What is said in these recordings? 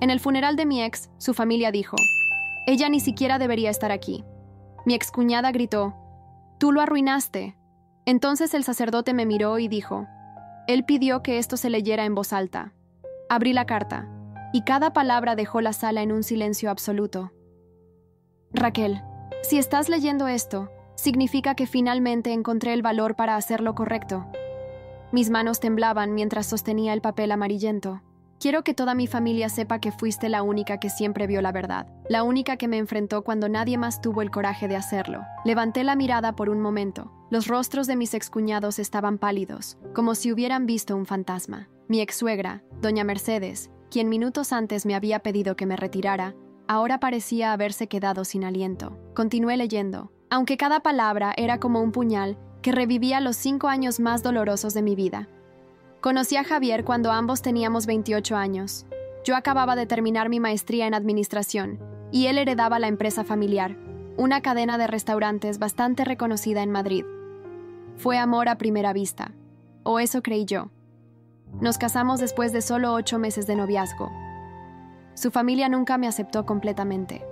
En el funeral de mi ex, su familia dijo: «Ella ni siquiera debería estar aquí». Mi excuñada gritó: «Tú lo arruinaste». Entonces el sacerdote me miró y dijo: «Él pidió que esto se leyera en voz alta». Abrí la carta, y cada palabra dejó la sala en un silencio absoluto. Raquel, si estás leyendo esto, significa que finalmente encontré el valor para hacer lo correcto. Mis manos temblaban mientras sostenía el papel amarillento. Quiero que toda mi familia sepa que fuiste la única que siempre vio la verdad, la única que me enfrentó cuando nadie más tuvo el coraje de hacerlo. Levanté la mirada por un momento. Los rostros de mis excuñados estaban pálidos, como si hubieran visto un fantasma. Mi exsuegra, doña Mercedes, quien minutos antes me había pedido que me retirara, ahora parecía haberse quedado sin aliento. Continué leyendo, aunque cada palabra era como un puñal que revivía los 5 años más dolorosos de mi vida. Conocí a Javier cuando ambos teníamos 28 años. Yo acababa de terminar mi maestría en administración y él heredaba la empresa familiar, una cadena de restaurantes bastante reconocida en Madrid. Fue amor a primera vista, o eso creí yo. Nos casamos después de solo 8 meses de noviazgo. Su familia nunca me aceptó completamente.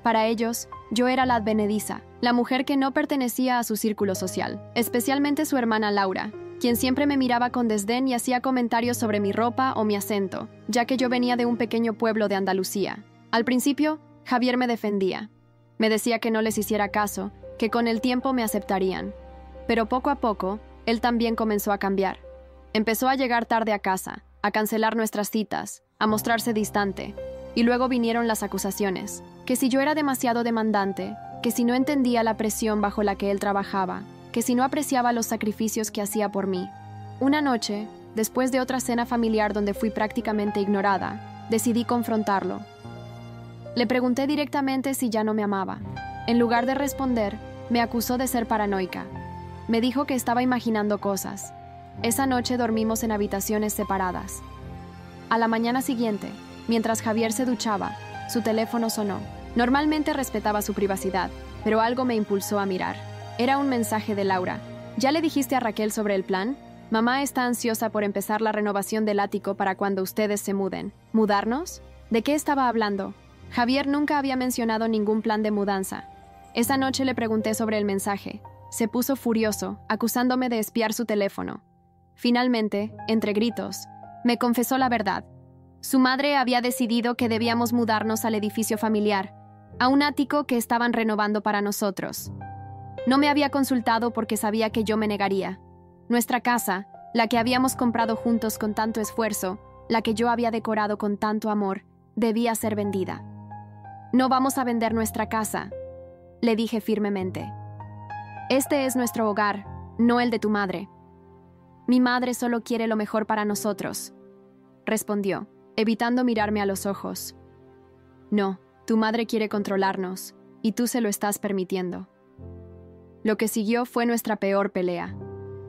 Para ellos, yo era la advenediza, la mujer que no pertenecía a su círculo social, especialmente su hermana Laura, quien siempre me miraba con desdén y hacía comentarios sobre mi ropa o mi acento, ya que yo venía de un pequeño pueblo de Andalucía. Al principio, Javier me defendía. Me decía que no les hiciera caso, que con el tiempo me aceptarían. Pero poco a poco, él también comenzó a cambiar. Empezó a llegar tarde a casa, a cancelar nuestras citas, a mostrarse distante. Y luego vinieron las acusaciones, que si yo era demasiado demandante, que si no entendía la presión bajo la que él trabajaba, que si no apreciaba los sacrificios que hacía por mí. Una noche, después de otra cena familiar donde fui prácticamente ignorada, decidí confrontarlo. Le pregunté directamente si ya no me amaba. En lugar de responder, me acusó de ser paranoica. Me dijo que estaba imaginando cosas. Esa noche dormimos en habitaciones separadas. A la mañana siguiente, mientras Javier se duchaba, su teléfono sonó. Normalmente respetaba su privacidad, pero algo me impulsó a mirar. Era un mensaje de Laura. ¿Ya le dijiste a Raquel sobre el plan? Mamá está ansiosa por empezar la renovación del ático para cuando ustedes se muden. ¿Mudarnos? ¿De qué estaba hablando? Javier nunca había mencionado ningún plan de mudanza. Esa noche le pregunté sobre el mensaje. Se puso furioso, acusándome de espiar su teléfono. Finalmente, entre gritos, me confesó la verdad. Su madre había decidido que debíamos mudarnos al edificio familiar, a un ático que estaban renovando para nosotros. No me había consultado porque sabía que yo me negaría. Nuestra casa, la que habíamos comprado juntos con tanto esfuerzo, la que yo había decorado con tanto amor, debía ser vendida. «No vamos a vender nuestra casa», le dije firmemente. «Este es nuestro hogar, no el de tu madre». «Mi madre solo quiere lo mejor para nosotros», respondió, evitando mirarme a los ojos. «No, tu madre quiere controlarnos, y tú se lo estás permitiendo». Lo que siguió fue nuestra peor pelea.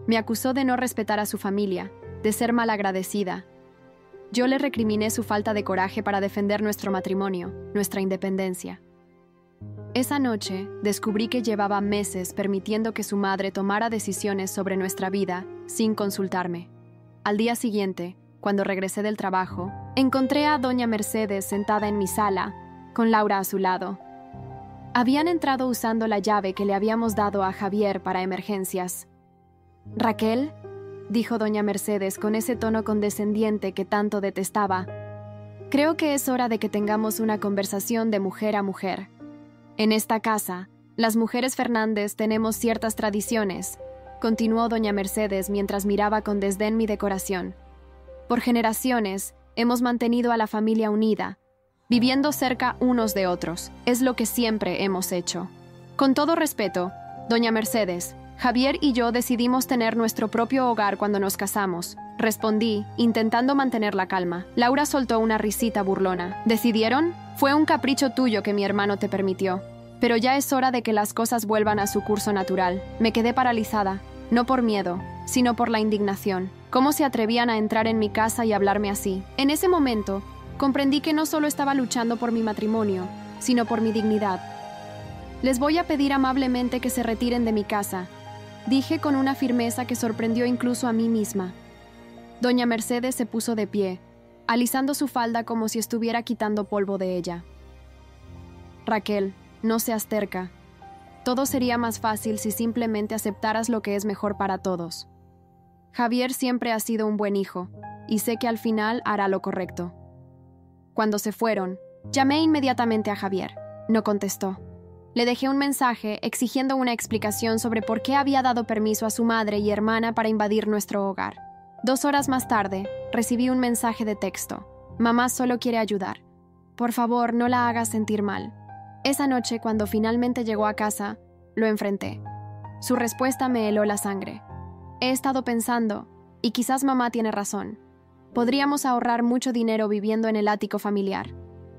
Me acusó de no respetar a su familia, de ser malagradecida. Yo le recriminé su falta de coraje para defender nuestro matrimonio, nuestra independencia. Esa noche, descubrí que llevaba meses permitiendo que su madre tomara decisiones sobre nuestra vida sin consultarme. Al día siguiente, cuando regresé del trabajo, encontré a doña Mercedes sentada en mi sala, con Laura a su lado. Habían entrado usando la llave que le habíamos dado a Javier para emergencias. «Raquel», dijo doña Mercedes con ese tono condescendiente que tanto detestaba, «creo que es hora de que tengamos una conversación de mujer a mujer. En esta casa, las mujeres Fernández tenemos ciertas tradiciones», continuó doña Mercedes mientras miraba con desdén mi decoración. «Por generaciones, hemos mantenido a la familia unida, viviendo cerca unos de otros. Es lo que siempre hemos hecho. Con todo respeto, doña Mercedes, Javier y yo decidimos tener nuestro propio hogar cuando nos casamos», respondí, intentando mantener la calma. Laura soltó una risita burlona. «¿Decidieron? Fue un capricho tuyo que mi hermano te permitió. Pero ya es hora de que las cosas vuelvan a su curso natural». Me quedé paralizada, no por miedo, sino por la indignación. ¿Cómo se atrevían a entrar en mi casa y hablarme así? En ese momento, comprendí que no solo estaba luchando por mi matrimonio, sino por mi dignidad. «Les voy a pedir amablemente que se retiren de mi casa», dije con una firmeza que sorprendió incluso a mí misma. Doña Mercedes se puso de pie, alisando su falda como si estuviera quitando polvo de ella. Raquel, no seas terca. Todo sería más fácil si simplemente aceptaras lo que es mejor para todos. Javier siempre ha sido un buen hijo, y sé que al final hará lo correcto. Cuando se fueron, llamé inmediatamente a Javier. No contestó. Le dejé un mensaje exigiendo una explicación sobre por qué había dado permiso a su madre y hermana para invadir nuestro hogar. 2 horas más tarde, recibí un mensaje de texto. Mamá solo quiere ayudar. Por favor, no la hagas sentir mal. Esa noche, cuando finalmente llegó a casa, lo enfrenté. Su respuesta me heló la sangre. He estado pensando, y quizás mamá tiene razón. Podríamos ahorrar mucho dinero viviendo en el ático familiar.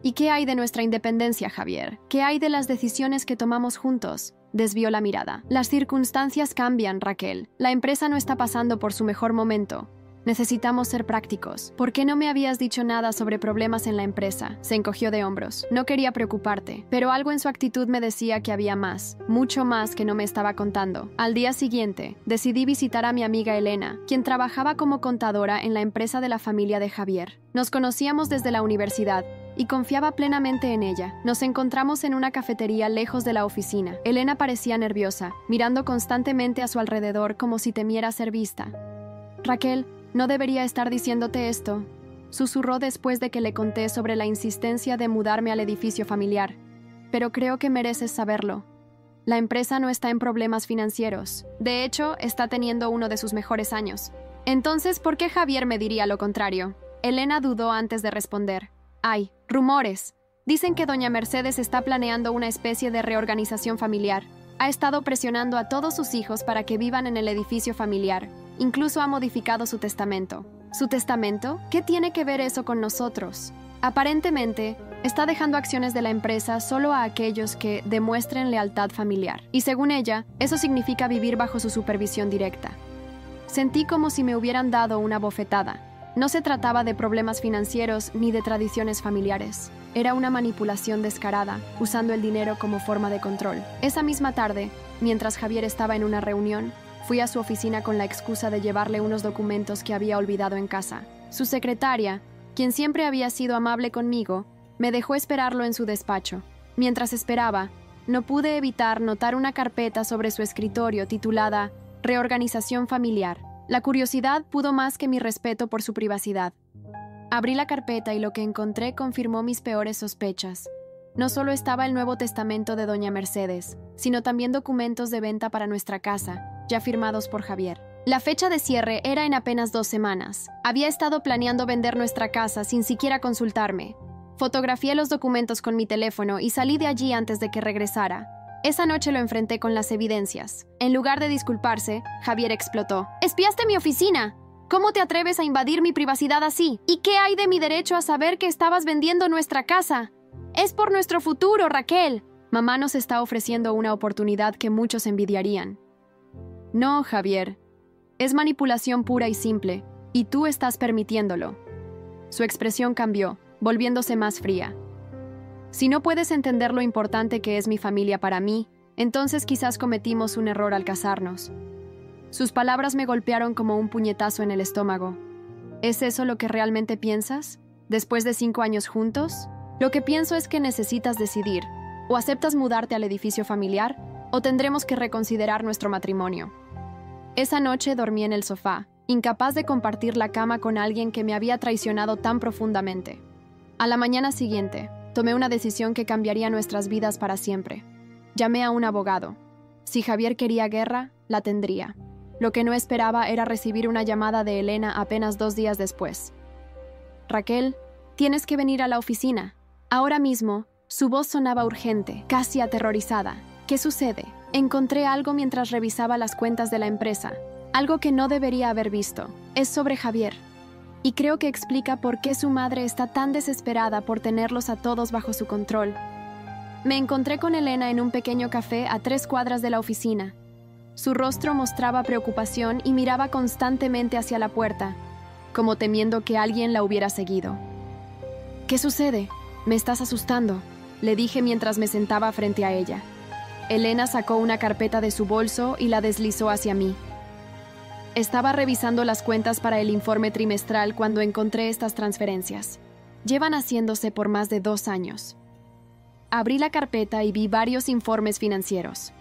¿Y qué hay de nuestra independencia, Javier? ¿Qué hay de las decisiones que tomamos juntos? Desvió la mirada. Las circunstancias cambian, Raquel. La empresa no está pasando por su mejor momento. Necesitamos ser prácticos. ¿Por qué no me habías dicho nada sobre problemas en la empresa? Se encogió de hombros. No quería preocuparte, pero algo en su actitud me decía que había más, mucho más que no me estaba contando. Al día siguiente, decidí visitar a mi amiga Elena, quien trabajaba como contadora en la empresa de la familia de Javier. Nos conocíamos desde la universidad y confiaba plenamente en ella. Nos encontramos en una cafetería lejos de la oficina. Elena parecía nerviosa, mirando constantemente a su alrededor como si temiera ser vista. Raquel, no debería estar diciéndote esto, susurró después de que le conté sobre la insistencia de mudarme al edificio familiar. Pero creo que mereces saberlo. La empresa no está en problemas financieros. De hecho, está teniendo uno de sus mejores años. Entonces, ¿por qué Javier me diría lo contrario? Elena dudó antes de responder. Hay rumores. Dicen que doña Mercedes está planeando una especie de reorganización familiar. Ha estado presionando a todos sus hijos para que vivan en el edificio familiar. Incluso ha modificado su testamento. ¿Su testamento? ¿Qué tiene que ver eso con nosotros? Aparentemente, está dejando acciones de la empresa solo a aquellos que demuestren lealtad familiar. Y según ella, eso significa vivir bajo su supervisión directa. Sentí como si me hubieran dado una bofetada. No se trataba de problemas financieros ni de tradiciones familiares. Era una manipulación descarada, usando el dinero como forma de control. Esa misma tarde, mientras Javier estaba en una reunión, fui a su oficina con la excusa de llevarle unos documentos que había olvidado en casa. Su secretaria, quien siempre había sido amable conmigo, me dejó esperarlo en su despacho. Mientras esperaba, no pude evitar notar una carpeta sobre su escritorio titulada Reorganización familiar. La curiosidad pudo más que mi respeto por su privacidad. Abrí la carpeta y lo que encontré confirmó mis peores sospechas. No solo estaba el Nuevo Testamento de doña Mercedes, sino también documentos de venta para nuestra casa, ya firmados por Javier. La fecha de cierre era en apenas 2 semanas. Había estado planeando vender nuestra casa sin siquiera consultarme. Fotografié los documentos con mi teléfono y salí de allí antes de que regresara. Esa noche lo enfrenté con las evidencias. En lugar de disculparse, Javier explotó. ¡Espiaste mi oficina! ¿Cómo te atreves a invadir mi privacidad así? ¿Y qué hay de mi derecho a saber que estabas vendiendo nuestra casa? Es por nuestro futuro, Raquel. Mamá nos está ofreciendo una oportunidad que muchos envidiarían. No, Javier. Es manipulación pura y simple, y tú estás permitiéndolo. Su expresión cambió, volviéndose más fría. Si no puedes entender lo importante que es mi familia para mí, entonces quizás cometimos un error al casarnos. Sus palabras me golpearon como un puñetazo en el estómago. ¿Es eso lo que realmente piensas? ¿Después de 5 años juntos? Lo que pienso es que necesitas decidir. O aceptas mudarte al edificio familiar, o tendremos que reconsiderar nuestro matrimonio. Esa noche dormí en el sofá, incapaz de compartir la cama con alguien que me había traicionado tan profundamente. A la mañana siguiente, tomé una decisión que cambiaría nuestras vidas para siempre. Llamé a un abogado. Si Javier quería guerra, la tendría. Lo que no esperaba era recibir una llamada de Elena apenas 2 días después. Raquel, tienes que venir a la oficina. Ahora mismo, su voz sonaba urgente, casi aterrorizada. ¿Qué sucede? Encontré algo mientras revisaba las cuentas de la empresa. Algo que no debería haber visto. Es sobre Javier. Y creo que explica por qué su madre está tan desesperada por tenerlos a todos bajo su control. Me encontré con Elena en un pequeño café a 3 cuadras de la oficina. Su rostro mostraba preocupación y miraba constantemente hacia la puerta, como temiendo que alguien la hubiera seguido. ¿Qué sucede? Me estás asustando, le dije mientras me sentaba frente a ella. Elena sacó una carpeta de su bolso y la deslizó hacia mí. Estaba revisando las cuentas para el informe trimestral cuando encontré estas transferencias. Llevan haciéndose por más de 2 años. Abrí la carpeta y vi varios informes financieros.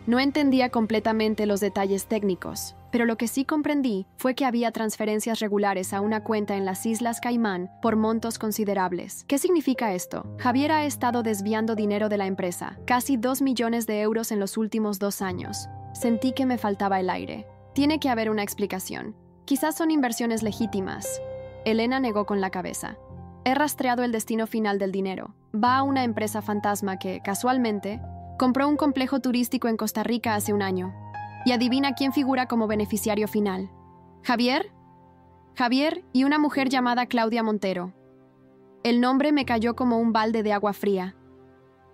No entendía completamente los detalles técnicos, pero lo que sí comprendí fue que había transferencias regulares a una cuenta en las Islas Caimán por montos considerables. ¿Qué significa esto? Javier ha estado desviando dinero de la empresa, casi 2 millones de euros en los últimos 2 años. Sentí que me faltaba el aire. Tiene que haber una explicación. Quizás son inversiones legítimas. Elena negó con la cabeza. He rastreado el destino final del dinero. Va a una empresa fantasma que, casualmente, compró un complejo turístico en Costa Rica hace 1 año. Y adivina quién figura como beneficiario final. ¿Javier? Javier y una mujer llamada Claudia Montero. El nombre me cayó como un balde de agua fría.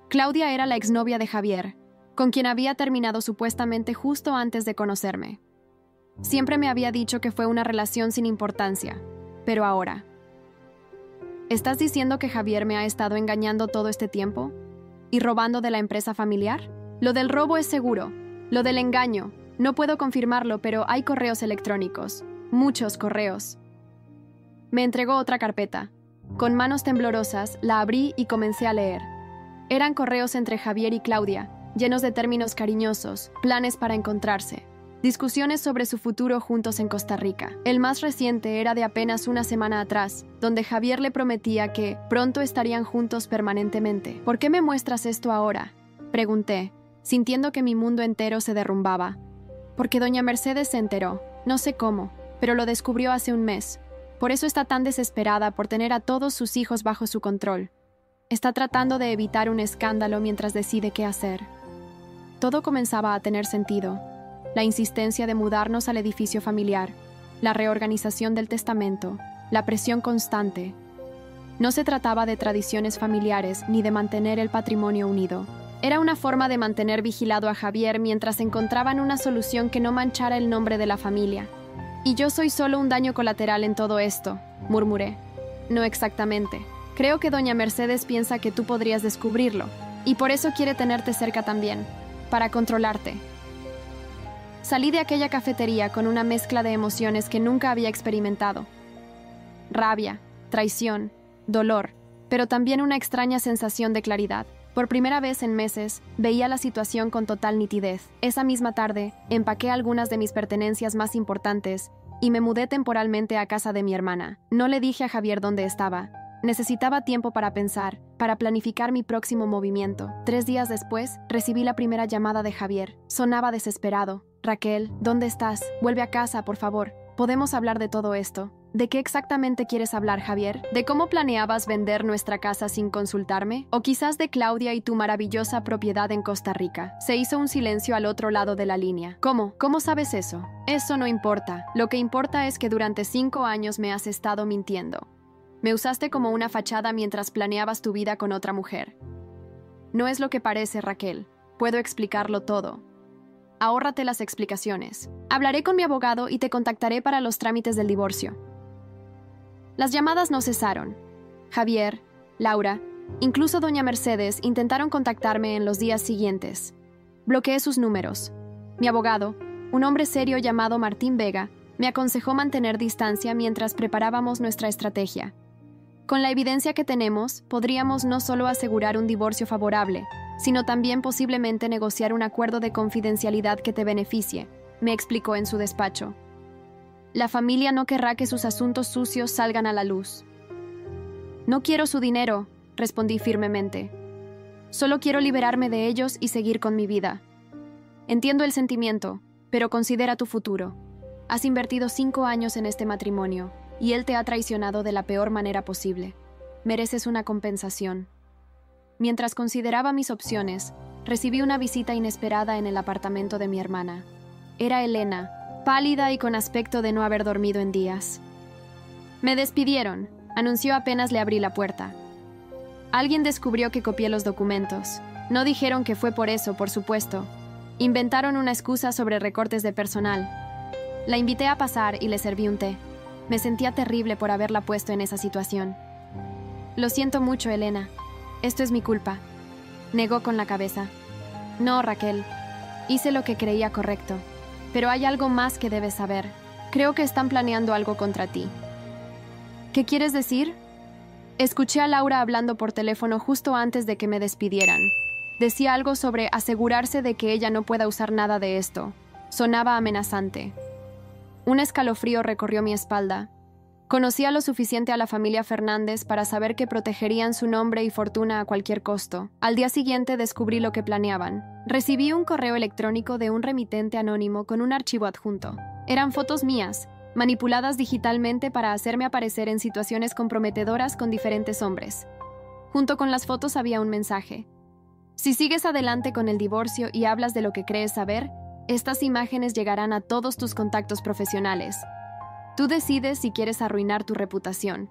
Claudia era la exnovia de Javier, con quien había terminado supuestamente justo antes de conocerme. Siempre me había dicho que fue una relación sin importancia, pero ahora... ¿Estás diciendo que Javier me ha estado engañando todo este tiempo? ¿Y robando de la empresa familiar? Lo del robo es seguro. Lo del engaño, no puedo confirmarlo, pero hay correos electrónicos. Muchos correos. Me entregó otra carpeta. Con manos temblorosas, la abrí y comencé a leer. Eran correos entre Javier y Claudia, llenos de términos cariñosos, planes para encontrarse, discusiones sobre su futuro juntos en Costa Rica. El más reciente era de apenas 1 semana atrás, donde Javier le prometía que pronto estarían juntos permanentemente. ¿Por qué me muestras esto ahora?, pregunté, sintiendo que mi mundo entero se derrumbaba. Porque doña Mercedes se enteró, no sé cómo, pero lo descubrió hace 1 mes. Por eso está tan desesperada por tener a todos sus hijos bajo su control. Está tratando de evitar un escándalo mientras decide qué hacer. Todo comenzaba a tener sentido. La insistencia de mudarnos al edificio familiar, la reorganización del testamento, la presión constante. No se trataba de tradiciones familiares ni de mantener el patrimonio unido. Era una forma de mantener vigilado a Javier mientras encontraban una solución que no manchara el nombre de la familia. Y yo soy solo un daño colateral en todo esto, murmuré. No exactamente. Creo que doña Mercedes piensa que tú podrías descubrirlo, y por eso quiere tenerte cerca también, para controlarte. Salí de aquella cafetería con una mezcla de emociones que nunca había experimentado. Rabia, traición, dolor, pero también una extraña sensación de claridad. Por primera vez en meses, veía la situación con total nitidez. Esa misma tarde, empaqué algunas de mis pertenencias más importantes y me mudé temporalmente a casa de mi hermana. No le dije a Javier dónde estaba. Necesitaba tiempo para pensar, para planificar mi próximo movimiento. 3 días después, recibí la primera llamada de Javier. Sonaba desesperado. Raquel, ¿dónde estás? Vuelve a casa, por favor. ¿Podemos hablar de todo esto? ¿De qué exactamente quieres hablar, Javier? ¿De cómo planeabas vender nuestra casa sin consultarme? ¿O quizás de Claudia y tu maravillosa propiedad en Costa Rica? Se hizo un silencio al otro lado de la línea. ¿Cómo? ¿Cómo sabes eso? Eso no importa. Lo que importa es que durante 5 años me has estado mintiendo. Me usaste como una fachada mientras planeabas tu vida con otra mujer. No es lo que parece, Raquel. Puedo explicarlo todo. Ahórrate las explicaciones. Hablaré con mi abogado y te contactaré para los trámites del divorcio. Las llamadas no cesaron. Javier, Laura, incluso doña Mercedes intentaron contactarme en los días siguientes. Bloqueé sus números. Mi abogado, un hombre serio llamado Martín Vega, me aconsejó mantener distancia mientras preparábamos nuestra estrategia. Con la evidencia que tenemos, podríamos no solo asegurar un divorcio favorable, sino también posiblemente negociar un acuerdo de confidencialidad que te beneficie, me explicó en su despacho. La familia no querrá que sus asuntos sucios salgan a la luz. No quiero su dinero, respondí firmemente. Solo quiero liberarme de ellos y seguir con mi vida. Entiendo el sentimiento, pero considera tu futuro. Has invertido 5 años en este matrimonio, y él te ha traicionado de la peor manera posible. Mereces una compensación. Mientras consideraba mis opciones, recibí una visita inesperada en el apartamento de mi hermana. Era Elena, pálida y con aspecto de no haber dormido en días. Me despidieron, anunció apenas le abrí la puerta. Alguien descubrió que copié los documentos. No dijeron que fue por eso, por supuesto. Inventaron una excusa sobre recortes de personal. La invité a pasar y le serví un té. Me sentía terrible por haberla puesto en esa situación. Lo siento mucho, Elena. Esto es mi culpa. Negó con la cabeza. No, Raquel. Hice lo que creía correcto. pero hay algo más que debes saber. Creo que están planeando algo contra ti. ¿Qué quieres decir? Escuché a Laura hablando por teléfono justo antes de que me despidieran. Decía algo sobre asegurarse de que ella no pueda usar nada de esto. Sonaba amenazante. Un escalofrío recorrió mi espalda. Conocía lo suficiente a la familia Fernández para saber que protegerían su nombre y fortuna a cualquier costo. Al día siguiente descubrí lo que planeaban. Recibí un correo electrónico de un remitente anónimo con un archivo adjunto. Eran fotos mías, manipuladas digitalmente para hacerme aparecer en situaciones comprometedoras con diferentes hombres. Junto con las fotos había un mensaje. Si sigues adelante con el divorcio y hablas de lo que crees saber, estas imágenes llegarán a todos tus contactos profesionales. Tú decides si quieres arruinar tu reputación.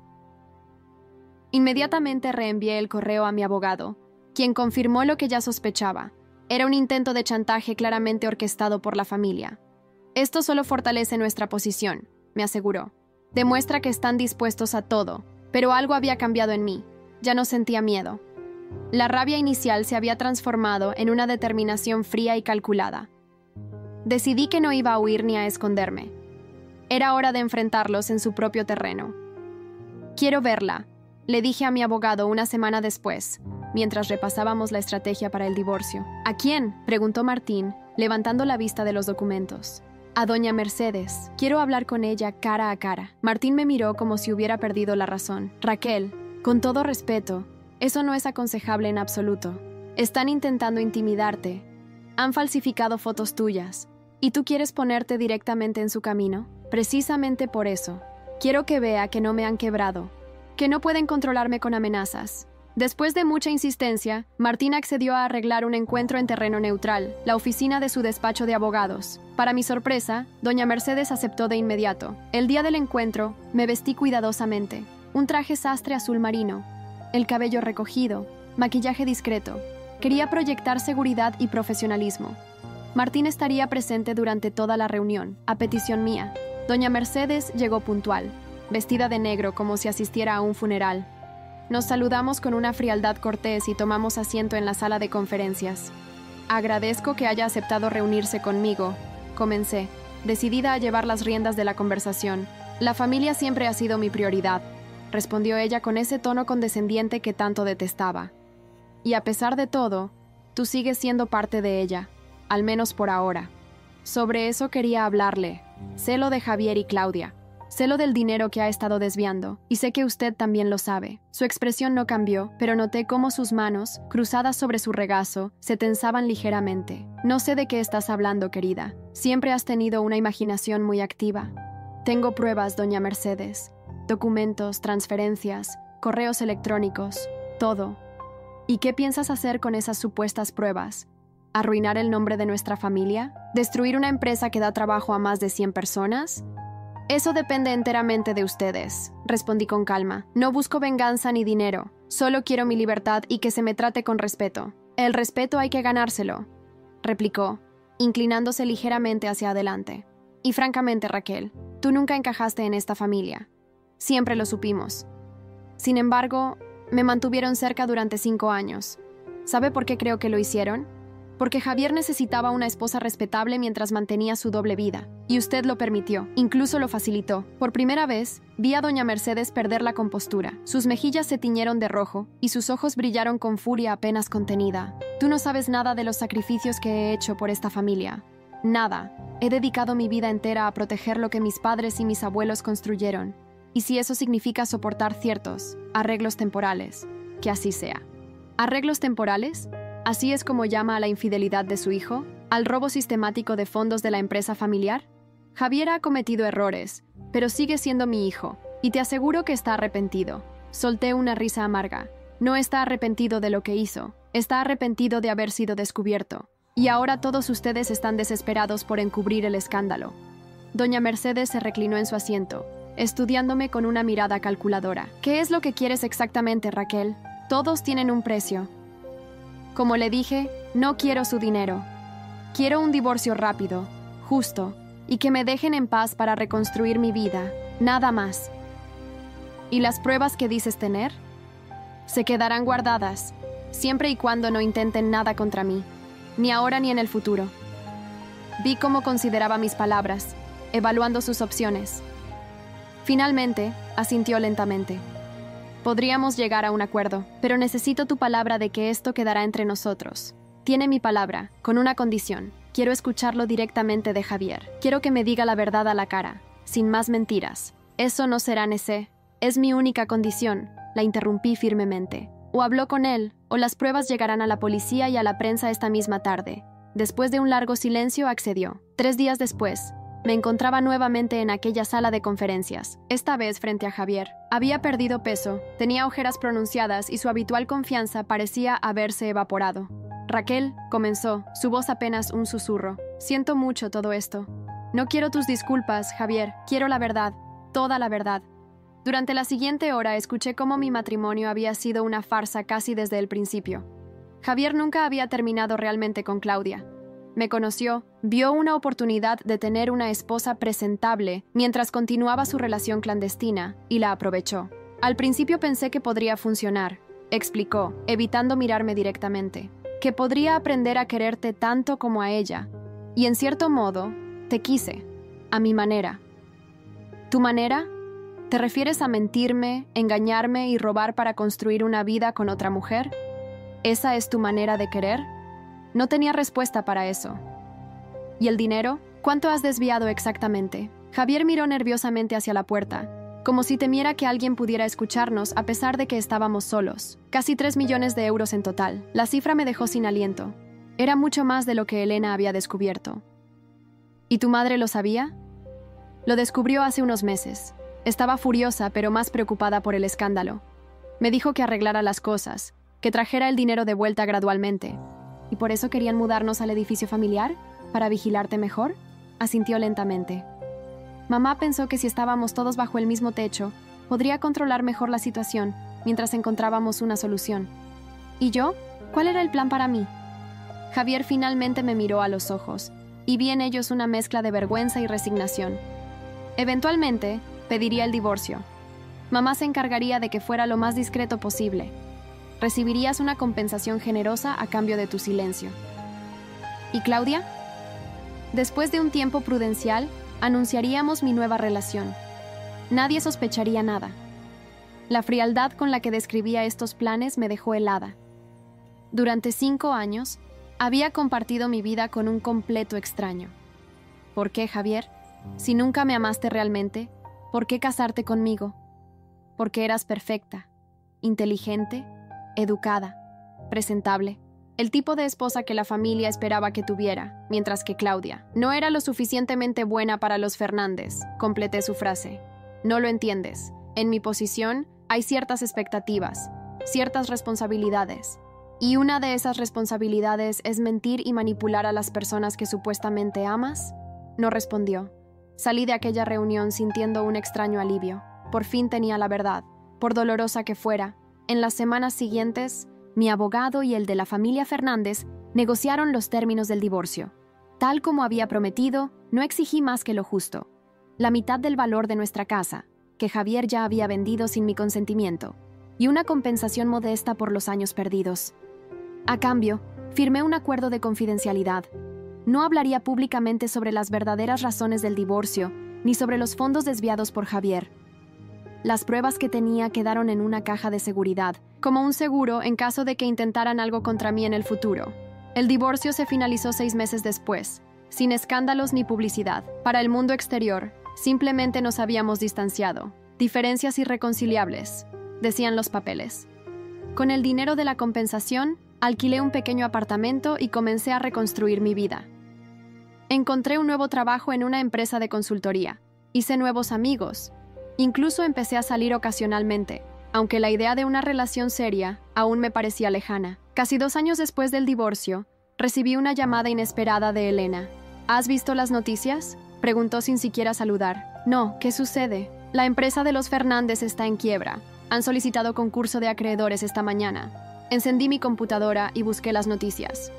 Inmediatamente reenvié el correo a mi abogado, quien confirmó lo que ya sospechaba. Era un intento de chantaje claramente orquestado por la familia. Esto solo fortalece nuestra posición, me aseguró. Demuestra que están dispuestos a todo, pero algo había cambiado en mí. Ya no sentía miedo. La rabia inicial se había transformado en una determinación fría y calculada. Decidí que no iba a huir ni a esconderme. Era hora de enfrentarlos en su propio terreno. Quiero verla, le dije a mi abogado una semana después, mientras repasábamos la estrategia para el divorcio. ¿A quién?, preguntó Martín, levantando la vista de los documentos. A doña Mercedes. Quiero hablar con ella cara a cara. Martín me miró como si hubiera perdido la razón. Raquel, con todo respeto, eso no es aconsejable en absoluto. Están intentando intimidarte. Han falsificado fotos tuyas. ¿Y tú quieres ponerte directamente en su camino? Precisamente por eso. Quiero que vea que no me han quebrado, que no pueden controlarme con amenazas. Después de mucha insistencia, Martín accedió a arreglar un encuentro en terreno neutral, la oficina de su despacho de abogados. Para mi sorpresa, doña Mercedes aceptó de inmediato. El día del encuentro, me vestí cuidadosamente. Un traje sastre azul marino, el cabello recogido, maquillaje discreto. Quería proyectar seguridad y profesionalismo. Martín estaría presente durante toda la reunión, a petición mía. Doña Mercedes llegó puntual, vestida de negro como si asistiera a un funeral. Nos saludamos con una frialdad cortés y tomamos asiento en la sala de conferencias. Agradezco que haya aceptado reunirse conmigo, comencé, decidida a llevar las riendas de la conversación. La familia siempre ha sido mi prioridad, respondió ella con ese tono condescendiente que tanto detestaba. Y a pesar de todo, tú sigues siendo parte de ella, al menos por ahora. Sobre eso quería hablarle. Sé lo de Javier y Claudia. Sé lo del dinero que ha estado desviando, y sé que usted también lo sabe. Su expresión no cambió, pero noté cómo sus manos, cruzadas sobre su regazo, se tensaban ligeramente. No sé de qué estás hablando, querida. Siempre has tenido una imaginación muy activa. Tengo pruebas, doña Mercedes. Documentos, transferencias, correos electrónicos, todo. ¿Y qué piensas hacer con esas supuestas pruebas? ¿Arruinar el nombre de nuestra familia? ¿Destruir una empresa que da trabajo a más de 100 personas? Eso depende enteramente de ustedes, respondí con calma. No busco venganza ni dinero. Solo quiero mi libertad y que se me trate con respeto. El respeto hay que ganárselo, replicó, inclinándose ligeramente hacia adelante. Y francamente, Raquel, tú nunca encajaste en esta familia. Siempre lo supimos. Sin embargo, me mantuvieron cerca durante 5 años. ¿Sabe por qué creo que lo hicieron? Porque Javier necesitaba una esposa respetable mientras mantenía su doble vida, y usted lo permitió, incluso lo facilitó. Por primera vez, vi a doña Mercedes perder la compostura. Sus mejillas se tiñeron de rojo, y sus ojos brillaron con furia apenas contenida. Tú no sabes nada de los sacrificios que he hecho por esta familia. Nada. He dedicado mi vida entera a proteger lo que mis padres y mis abuelos construyeron. Y si eso significa soportar ciertos arreglos temporales, que así sea. ¿Arreglos temporales? ¿Así es como llama a la infidelidad de su hijo? ¿Al robo sistemático de fondos de la empresa familiar? Javier ha cometido errores, pero sigue siendo mi hijo, y te aseguro que está arrepentido. Solté una risa amarga. No está arrepentido de lo que hizo, está arrepentido de haber sido descubierto. Y ahora todos ustedes están desesperados por encubrir el escándalo. Doña Mercedes se reclinó en su asiento, estudiándome con una mirada calculadora. ¿Qué es lo que quieres exactamente, Raquel? Todos tienen un precio. Como le dije, no quiero su dinero. Quiero un divorcio rápido, justo, y que me dejen en paz para reconstruir mi vida, nada más. ¿Y las pruebas que dices tener? Se quedarán guardadas, siempre y cuando no intenten nada contra mí, ni ahora ni en el futuro. Vi cómo consideraba mis palabras, evaluando sus opciones. Finalmente, asintió lentamente. Podríamos llegar a un acuerdo, pero necesito tu palabra de que esto quedará entre nosotros. Tiene mi palabra, con una condición. Quiero escucharlo directamente de Javier. Quiero que me diga la verdad a la cara, sin más mentiras. Eso no será Nese. Es mi única condición, la interrumpí firmemente. O habló con él, o las pruebas llegarán a la policía y a la prensa esta misma tarde. Después de un largo silencio, accedió. 3 días después, me encontraba nuevamente en aquella sala de conferencias, esta vez frente a Javier. Había perdido peso, tenía ojeras pronunciadas y su habitual confianza parecía haberse evaporado. Raquel, comenzó, su voz apenas un susurro. Siento mucho todo esto. No quiero tus disculpas, Javier, quiero la verdad, toda la verdad. Durante la siguiente hora escuché cómo mi matrimonio había sido una farsa casi desde el principio. Javier nunca había terminado realmente con Claudia. Me conoció, vio una oportunidad de tener una esposa presentable mientras continuaba su relación clandestina y la aprovechó. Al principio pensé que podría funcionar, explicó, evitando mirarme directamente, que podría aprender a quererte tanto como a ella. Y en cierto modo, te quise, a mi manera. ¿Tu manera? ¿Te refieres a mentirme, engañarme y robar para construir una vida con otra mujer? ¿Esa es tu manera de querer? No tenía respuesta para eso. ¿Y el dinero? ¿Cuánto has desviado exactamente? Javier miró nerviosamente hacia la puerta, como si temiera que alguien pudiera escucharnos a pesar de que estábamos solos. Casi 3 millones de euros en total. La cifra me dejó sin aliento. Era mucho más de lo que Elena había descubierto. ¿Y tu madre lo sabía? Lo descubrió hace unos meses. Estaba furiosa, pero más preocupada por el escándalo. Me dijo que arreglara las cosas, que trajera el dinero de vuelta gradualmente. ¿Y por eso querían mudarnos al edificio familiar? ¿Para vigilarte mejor? Asintió lentamente. Mamá pensó que si estábamos todos bajo el mismo techo, podría controlar mejor la situación mientras encontrábamos una solución. ¿Y yo? ¿Cuál era el plan para mí? Javier finalmente me miró a los ojos, y vi en ellos una mezcla de vergüenza y resignación. Eventualmente, pediría el divorcio. Mamá se encargaría de que fuera lo más discreto posible. Recibirías una compensación generosa a cambio de tu silencio. ¿Y Claudia? Después de un tiempo prudencial, anunciaríamos mi nueva relación. Nadie sospecharía nada. La frialdad con la que describía estos planes me dejó helada. Durante 5 años, había compartido mi vida con un completo extraño. ¿Por qué, Javier? Si nunca me amaste realmente, ¿por qué casarte conmigo? Porque eras perfecta, inteligente, educada, presentable, el tipo de esposa que la familia esperaba que tuviera, mientras que Claudia no era lo suficientemente buena para los Fernández. Completé su frase. No lo entiendes. En mi posición hay ciertas expectativas, ciertas responsabilidades. ¿Y una de esas responsabilidades es mentir y manipular a las personas que supuestamente amas? No respondió. Salí de aquella reunión sintiendo un extraño alivio. Por fin tenía la verdad, por dolorosa que fuera. En las semanas siguientes, mi abogado y el de la familia Fernández negociaron los términos del divorcio. Tal como había prometido, no exigí más que lo justo. La mitad del valor de nuestra casa, que Javier ya había vendido sin mi consentimiento, y una compensación modesta por los años perdidos. A cambio, firmé un acuerdo de confidencialidad. No hablaría públicamente sobre las verdaderas razones del divorcio, ni sobre los fondos desviados por Javier. Las pruebas que tenía quedaron en una caja de seguridad, como un seguro en caso de que intentaran algo contra mí en el futuro. El divorcio se finalizó 6 meses después, sin escándalos ni publicidad. Para el mundo exterior, simplemente nos habíamos distanciado. Diferencias irreconciliables, decían los papeles. Con el dinero de la compensación, alquilé un pequeño apartamento y comencé a reconstruir mi vida. Encontré un nuevo trabajo en una empresa de consultoría. Hice nuevos amigos. Incluso empecé a salir ocasionalmente, aunque la idea de una relación seria aún me parecía lejana. Casi 2 años después del divorcio, recibí una llamada inesperada de Elena. ¿Has visto las noticias?, preguntó sin siquiera saludar. No, ¿qué sucede? La empresa de los Fernández está en quiebra. Han solicitado concurso de acreedores esta mañana. Encendí mi computadora y busqué las noticias.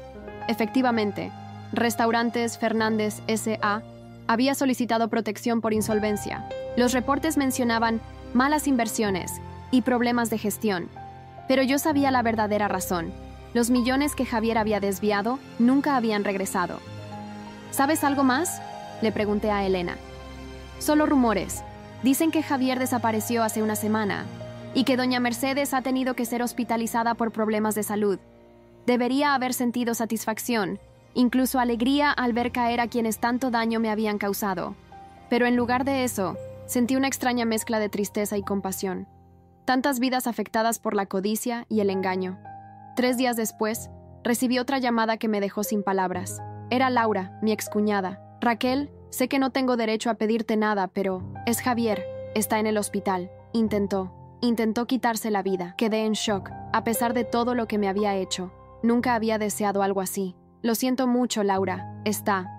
Efectivamente, Restaurantes Fernández S.A. había solicitado protección por insolvencia. Los reportes mencionaban malas inversiones y problemas de gestión. Pero yo sabía la verdadera razón. Los millones que Javier había desviado nunca habían regresado. ¿Sabes algo más?, le pregunté a Elena. Solo rumores. Dicen que Javier desapareció hace una semana y que doña Mercedes ha tenido que ser hospitalizada por problemas de salud. Debería haber sentido satisfacción, incluso alegría al ver caer a quienes tanto daño me habían causado. Pero en lugar de eso, sentí una extraña mezcla de tristeza y compasión. Tantas vidas afectadas por la codicia y el engaño. 3 días después, recibí otra llamada que me dejó sin palabras. Era Laura, mi excuñada. Raquel, sé que no tengo derecho a pedirte nada, pero es Javier. Está en el hospital. Intentó quitarse la vida. Quedé en shock, a pesar de todo lo que me había hecho. Nunca había deseado algo así. Lo siento mucho, Laura.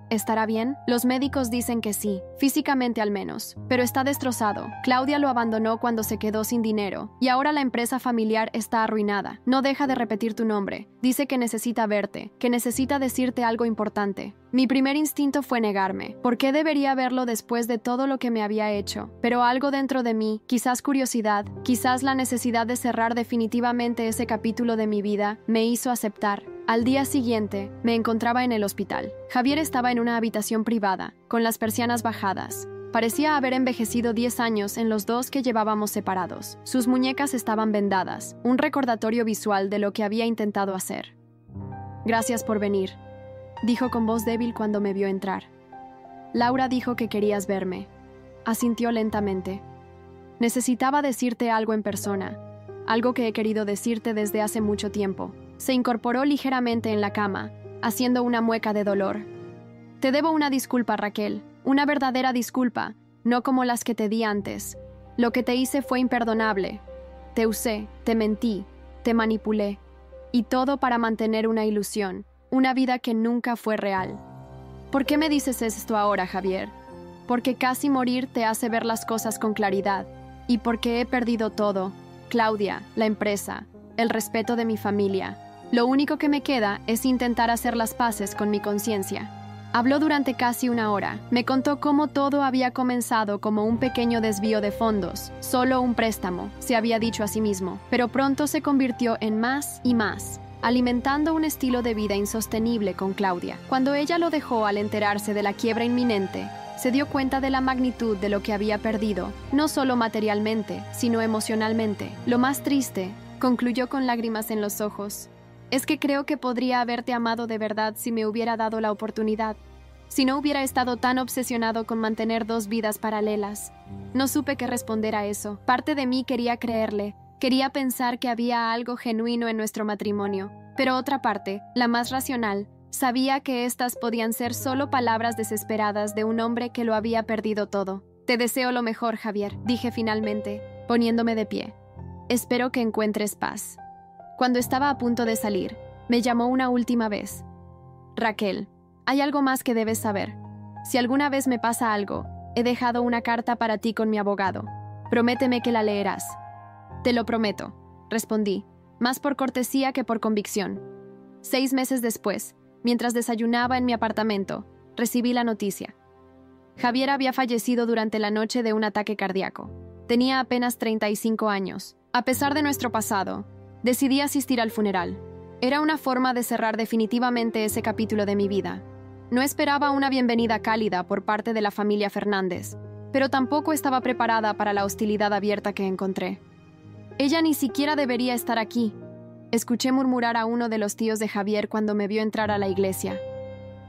¿Estará bien? Los médicos dicen que sí, físicamente al menos, pero está destrozado. Claudia lo abandonó cuando se quedó sin dinero, y ahora la empresa familiar está arruinada. No deja de repetir tu nombre. Dice que necesita verte, que necesita decirte algo importante. Mi primer instinto fue negarme. ¿Por qué debería verlo después de todo lo que me había hecho? Pero algo dentro de mí, quizás curiosidad, quizás la necesidad de cerrar definitivamente ese capítulo de mi vida, me hizo aceptar. Al día siguiente, me encontraba en el hospital. Javier estaba en una habitación privada, con las persianas bajadas. Parecía haber envejecido 10 años en los 2 que llevábamos separados. Sus muñecas estaban vendadas, un recordatorio visual de lo que había intentado hacer. «Gracias por venir», dijo con voz débil cuando me vio entrar. «Laura dijo que querías verme». Asintió lentamente. «Necesitaba decirte algo en persona, algo que he querido decirte desde hace mucho tiempo». Se incorporó ligeramente en la cama, haciendo una mueca de dolor. «Te debo una disculpa, Raquel, una verdadera disculpa, no como las que te di antes. Lo que te hice fue imperdonable. Te usé, te mentí, te manipulé, y todo para mantener una ilusión, una vida que nunca fue real. ¿Por qué me dices esto ahora, Javier? Porque casi morir te hace ver las cosas con claridad, y porque he perdido todo, Claudia, la empresa, el respeto de mi familia. Lo único que me queda es intentar hacer las paces con mi conciencia». Habló durante casi 1 hora. Me contó cómo todo había comenzado como un pequeño desvío de fondos, solo un préstamo, se había dicho a sí mismo, pero pronto se convirtió en más y más, alimentando un estilo de vida insostenible con Claudia. Cuando ella lo dejó al enterarse de la quiebra inminente, se dio cuenta de la magnitud de lo que había perdido, no solo materialmente, sino emocionalmente. Lo más triste, concluyó con lágrimas en los ojos, es que creo que podría haberte amado de verdad si me hubiera dado la oportunidad, si no hubiera estado tan obsesionado con mantener 2 vidas paralelas. No supe qué responder a eso. Parte de mí quería creerle, quería pensar que había algo genuino en nuestro matrimonio, pero otra parte, la más racional, sabía que estas podían ser solo palabras desesperadas de un hombre que lo había perdido todo. «Te deseo lo mejor, Javier», dije finalmente, poniéndome de pie. «Espero que encuentres paz». Cuando estaba a punto de salir, me llamó una última vez. «Raquel, hay algo más que debes saber. Si alguna vez me pasa algo, he dejado una carta para ti con mi abogado. Prométeme que la leerás». «Te lo prometo», respondí, más por cortesía que por convicción. 6 meses después, mientras desayunaba en mi apartamento, recibí la noticia. Javier había fallecido durante la noche de un ataque cardíaco. Tenía apenas 35 años. A pesar de nuestro pasado, decidí asistir al funeral. Era una forma de cerrar definitivamente ese capítulo de mi vida. No esperaba una bienvenida cálida por parte de la familia Fernández, pero tampoco estaba preparada para la hostilidad abierta que encontré. «Ella ni siquiera debería estar aquí», escuché murmurar a uno de los tíos de Javier cuando me vio entrar a la iglesia.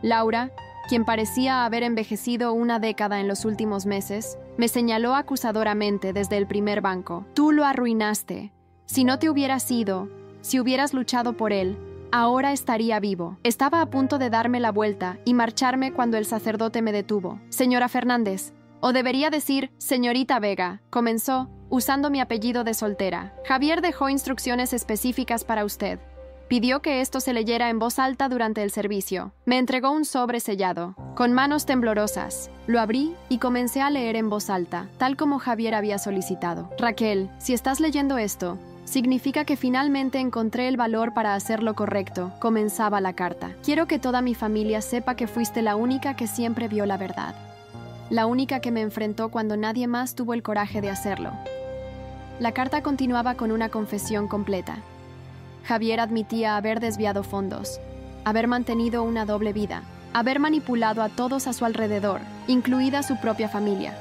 Laura, quien parecía haber envejecido 1 década en los últimos meses, me señaló acusadoramente desde el primer banco. «Tú lo arruinaste. Si no te hubieras ido, si hubieras luchado por él, ahora estaría vivo». Estaba a punto de darme la vuelta y marcharme cuando el sacerdote me detuvo. «Señora Fernández, o debería decir señorita Vega», comenzó, usando mi apellido de soltera. «Javier dejó instrucciones específicas para usted. Pidió que esto se leyera en voz alta durante el servicio. Me entregó un sobre sellado, con manos temblorosas. Lo abrí y comencé a leer en voz alta, tal como Javier había solicitado. Raquel, si estás leyendo esto, significa que finalmente encontré el valor para hacer lo correcto, comenzaba la carta. Quiero que toda mi familia sepa que fuiste la única que siempre vio la verdad. La única que me enfrentó cuando nadie más tuvo el coraje de hacerlo. La carta continuaba con una confesión completa. Javier admitía haber desviado fondos, haber mantenido una doble vida, haber manipulado a todos a su alrededor, incluida su propia familia.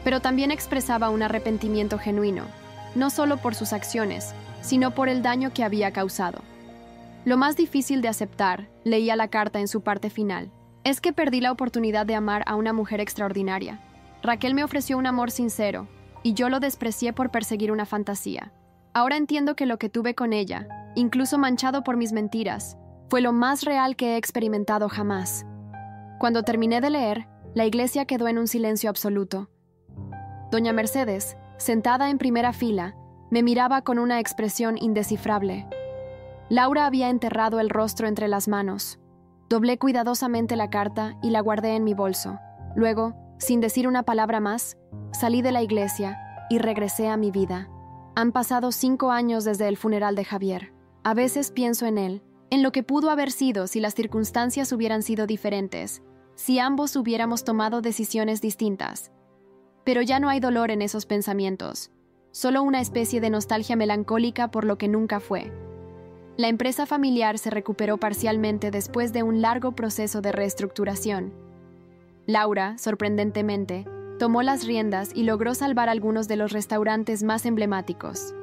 Pero también expresaba un arrepentimiento genuino, no solo por sus acciones, sino por el daño que había causado. Lo más difícil de aceptar, leía la carta en su parte final, es que perdí la oportunidad de amar a una mujer extraordinaria. Raquel me ofreció un amor sincero, y yo lo desprecié por perseguir una fantasía. Ahora entiendo que lo que tuve con ella, incluso manchado por mis mentiras, fue lo más real que he experimentado jamás. Cuando terminé de leer, la iglesia quedó en un silencio absoluto. Doña Mercedes, sentada en primera fila, me miraba con una expresión indescifrable. Laura había enterrado el rostro entre las manos. Doblé cuidadosamente la carta y la guardé en mi bolso. Luego, sin decir una palabra más, salí de la iglesia y regresé a mi vida. Han pasado 5 años desde el funeral de Javier. A veces pienso en él, en lo que pudo haber sido si las circunstancias hubieran sido diferentes, si ambos hubiéramos tomado decisiones distintas. Pero ya no hay dolor en esos pensamientos, solo una especie de nostalgia melancólica por lo que nunca fue. La empresa familiar se recuperó parcialmente después de un largo proceso de reestructuración. Laura, sorprendentemente, tomó las riendas y logró salvar algunos de los restaurantes más emblemáticos.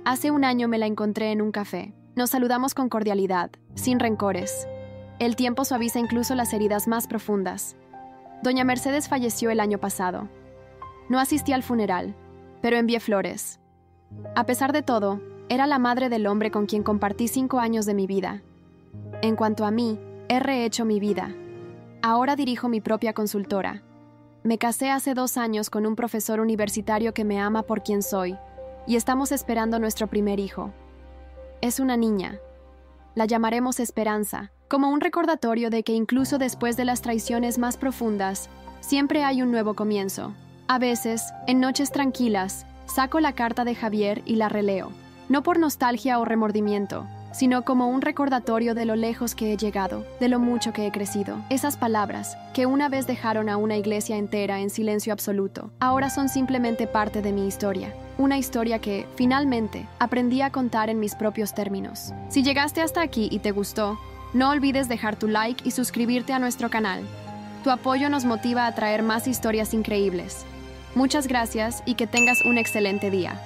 Hace un año me la encontré en un café. Nos saludamos con cordialidad, sin rencores. El tiempo suaviza incluso las heridas más profundas. Doña Mercedes falleció el año pasado. No asistí al funeral, pero envié flores. A pesar de todo, era la madre del hombre con quien compartí 5 años de mi vida. En cuanto a mí, he rehecho mi vida. Ahora dirijo mi propia consultora. Me casé hace 2 años con un profesor universitario que me ama por quien soy, y estamos esperando nuestro primer hijo. Es una niña. La llamaremos Esperanza, como un recordatorio de que incluso después de las traiciones más profundas, siempre hay un nuevo comienzo. A veces, en noches tranquilas, saco la carta de Javier y la releo, no por nostalgia o remordimiento, sino como un recordatorio de lo lejos que he llegado, de lo mucho que he crecido. Esas palabras, que una vez dejaron a una iglesia entera en silencio absoluto, ahora son simplemente parte de mi historia. Una historia que, finalmente, aprendí a contar en mis propios términos. Si llegaste hasta aquí y te gustó, no olvides dejar tu like y suscribirte a nuestro canal. Tu apoyo nos motiva a traer más historias increíbles. Muchas gracias y que tengas un excelente día.